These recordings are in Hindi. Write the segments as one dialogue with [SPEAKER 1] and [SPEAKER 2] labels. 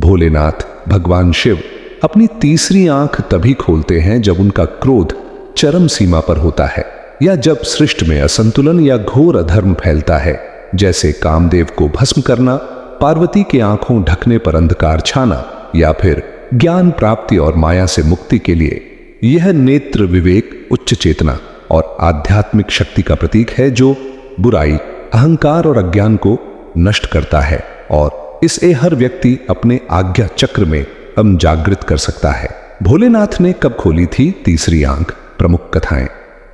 [SPEAKER 1] भोलेनाथ भगवान शिव अपनी तीसरी आंख तभी खोलते हैं जब उनका क्रोध चरम सीमा पर होता है या जब सृष्टि में असंतुलन या घोर अधर्म फैलता है, जैसे कामदेव को भस्म करना, पार्वती के आंखों ढकने पर अंधकार छाना या फिर ज्ञान प्राप्ति और माया से मुक्ति के लिए। यह नेत्र विवेक उच्च चेतना और आध्यात्मिक शक्ति का प्रतीक है जो बुराई, अहंकार और अज्ञान को नष्ट करता है और इसे हर व्यक्ति अपने आज्ञा चक्र में जागृत कर सकता है। भोलेनाथ ने कब खोली थी तीसरी आंख? प्रमुख कथाएं।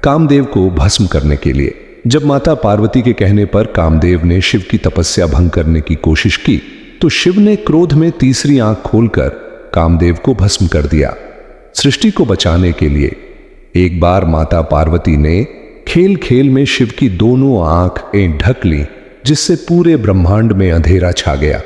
[SPEAKER 1] कामदेव को भस्म करने के लिए जब माता पार्वती के कहने पर कामदेव ने शिव की तपस्या भंग करने की कोशिश की तो शिव ने क्रोध में तीसरी आंख खोलकर कामदेव को भस्म कर दिया। सृष्टि को बचाने के लिए एक बार माता पार्वती ने खेल खेल में शिव की दोनों आंखें ढक ली, जिससे पूरे ब्रह्मांड में अंधेरा छा गया।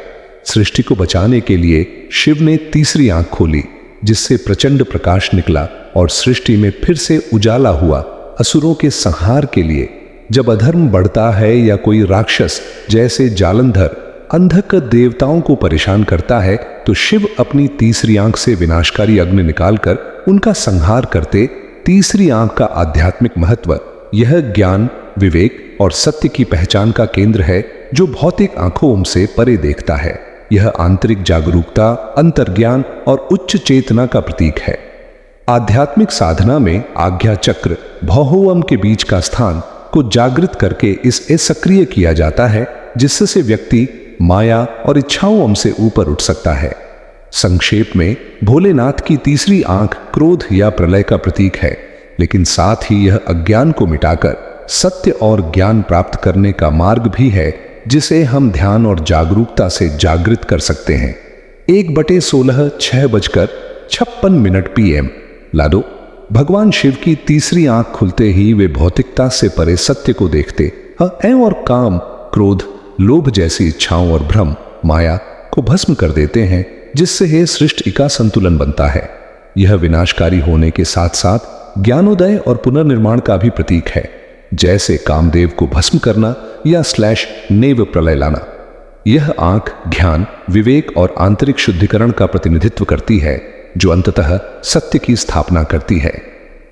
[SPEAKER 1] सृष्टि को बचाने के लिए शिव ने तीसरी आंख खोली, जिससे प्रचंड प्रकाश निकला और सृष्टि में फिर से उजाला हुआ। असुरों के संहार के लिए जब अधर्म बढ़ता है या कोई राक्षस जैसे जालंधर अंधक देवताओं को परेशान करता है तो शिव अपनी तीसरी आंख से विनाशकारी अग्नि निकालकर उनका संहार करते। तीसरी आंख का आध्यात्मिक महत्व यह ज्ञान, विवेक और सत्य की पहचान का केंद्र है जो भौतिक आंखों से परे देखता है। यह आंतरिक जागरूकता, अंतर्ज्ञान और उच्च चेतना का प्रतीक है। आध्यात्मिक साधना में आज्ञा चक्र भौहोम के बीच का स्थान को जागृत करके इसे सक्रिय किया जाता है, जिससे व्यक्ति माया और इच्छाओं से ऊपर उठ सकता है। संक्षेप में, भोलेनाथ की तीसरी आंख क्रोध या प्रलय का प्रतीक है, लेकिन साथ ही यह अज्ञान को मिटाकर सत्य और ज्ञान प्राप्त करने का मार्ग भी है, जिसे हम ध्यान और जागरूकता से जागृत कर सकते हैं। 1/16 6:56 PM। लाडो, भगवान शिव की तीसरी आंख खुलते ही वे भौतिकता से परे सत्य को देखते और काम, क्रोध, लोभ जैसी इच्छाओं और भ्रम, माया को भस्म कर देते हैं, जिससे हे सृष्टि का संतुलन बनता है। यह विनाशकारी होने के साथ साथ ज्ञानोदय और पुनर्निर्माण का भी प्रतीक है, जैसे कामदेव को भस्म करना या नेव प्रलय लाना। यह आंख ज्ञान, विवेक और आंतरिक शुद्धिकरण का प्रतिनिधित्व करती है, जो अंततः सत्य की स्थापना करती है।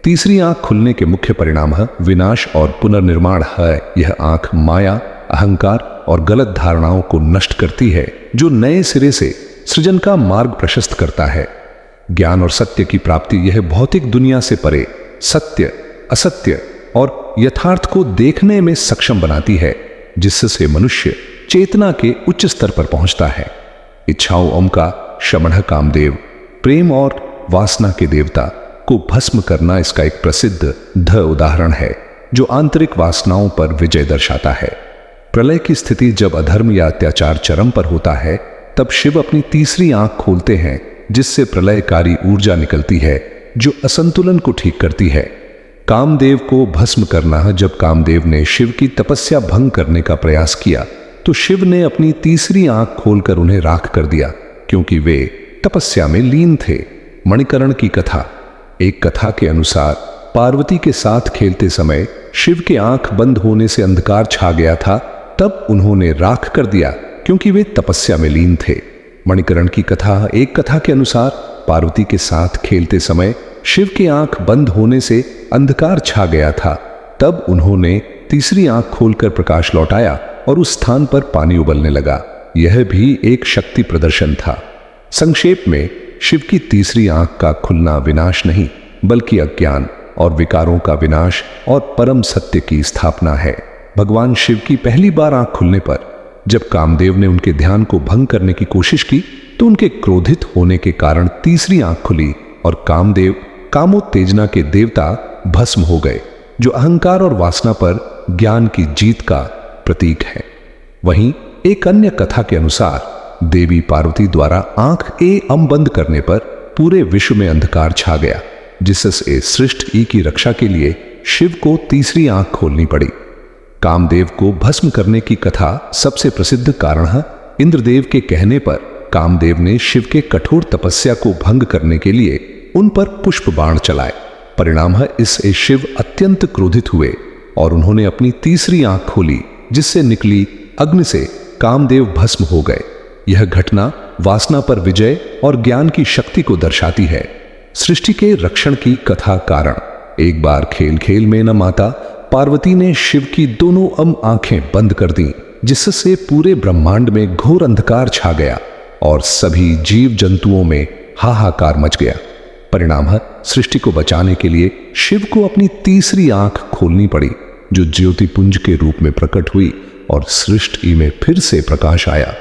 [SPEAKER 1] तीसरी आंख खुलने के मुख्य परिणाम विनाश और पुनर्निर्माण है। यह आंख माया, अहंकार और गलत धारणाओं को नष्ट करती है, जो नए सिरे से सृजन का मार्ग प्रशस्त करता है। ज्ञान और सत्य की प्राप्ति यह भौतिक दुनिया से परे सत्य, असत्य और यथार्थ को देखने में सक्षम बनाती है, जिससे मनुष्य चेतना के उच्च स्तर पर पहुंचता है। इच्छाओं का शमन कामदेव, प्रेम और वासना के देवता को भस्म करना इसका एक प्रसिद्ध उदाहरण है, जो आंतरिक वासनाओं पर विजय दर्शाता है। प्रलय की स्थिति जब अधर्म या अत्याचार चरम पर होता है, तब शिव अपनी तीसरी आंख खोलते हैं, जिससे प्रलयकारी ऊर्जा निकलती है जो असंतुलन को ठीक करती है। कामदेव को भस्म करना। जब कामदेव ने शिव की तपस्या भंग करने का प्रयास किया तो शिव ने अपनी तीसरी आंख खोलकर उन्हें राख कर दिया, क्योंकि वे तपस्या में लीन थे। मणिकर्ण की कथा। एक कथा के अनुसार पार्वती के साथ खेलते समय शिव के आंख बंद होने से अंधकार छा गया था, तब उन्होंने राख कर दिया, क्योंकि वे तपस्या में लीन थे। मणिकर्ण की कथा। एक कथा के अनुसार पार्वती के साथ खेलते समय शिव की आंख बंद होने से अंधकार छा गया था, तब उन्होंने तीसरी आंख खोलकर प्रकाश लौटाया और उस स्थान पर पानी उबलने लगा। यह भी एक शक्ति प्रदर्शन था। संक्षेप में, शिव की तीसरी आंख का खुलना विनाश नहीं, बल्कि अज्ञान और विकारों का विनाश और परम सत्य की स्थापना है। भगवान शिव की पहली बार आंख खुलने पर जब कामदेव ने उनके ध्यान को भंग करने की कोशिश की तो उनके क्रोधित होने के कारण तीसरी आंख खुली और कामदेव कामोत्तेजना के देवता भस्म हो गए, जो अहंकार और वासना पर ज्ञान की जीत का प्रतीक है। वहीं एक अन्य कथा के अनुसार देवी पार्वती द्वारा आंख बंद करने पर पूरे विश्व में अंधकार छा गया, जिससे सृष्टि की रक्षा के लिए शिव को तीसरी आंख खोलनी पड़ी। कामदेव को भस्म करने की कथा सबसे प्रसिद्ध कारण है। इंद्रदेव के कहने पर कामदेव ने शिव के कठोर तपस्या को भंग करने के लिए उन पर पुष्प बाण चलाए। परिणाम है, इससे शिव अत्यंत क्रोधित हुए और उन्होंने अपनी तीसरी आंख खोली, जिससे निकली अग्नि से कामदेव भस्म हो गए। यह घटना वासना पर विजय और ज्ञान की शक्ति को दर्शाती है। सृष्टि के रक्षण की कथा कारण। एक बार खेल खेल में न माता पार्वती ने शिव की दोनों आंखें बंद कर दी, जिससे पूरे ब्रह्मांड में घोर अंधकार छा गया और सभी जीव जंतुओं में हाहाकार मच गया। परिणाम सृष्टि को बचाने के लिए शिव को अपनी तीसरी आंख खोलनी पड़ी, जो ज्योतिपुंज के रूप में प्रकट हुई और सृष्टि में फिर से प्रकाश आया।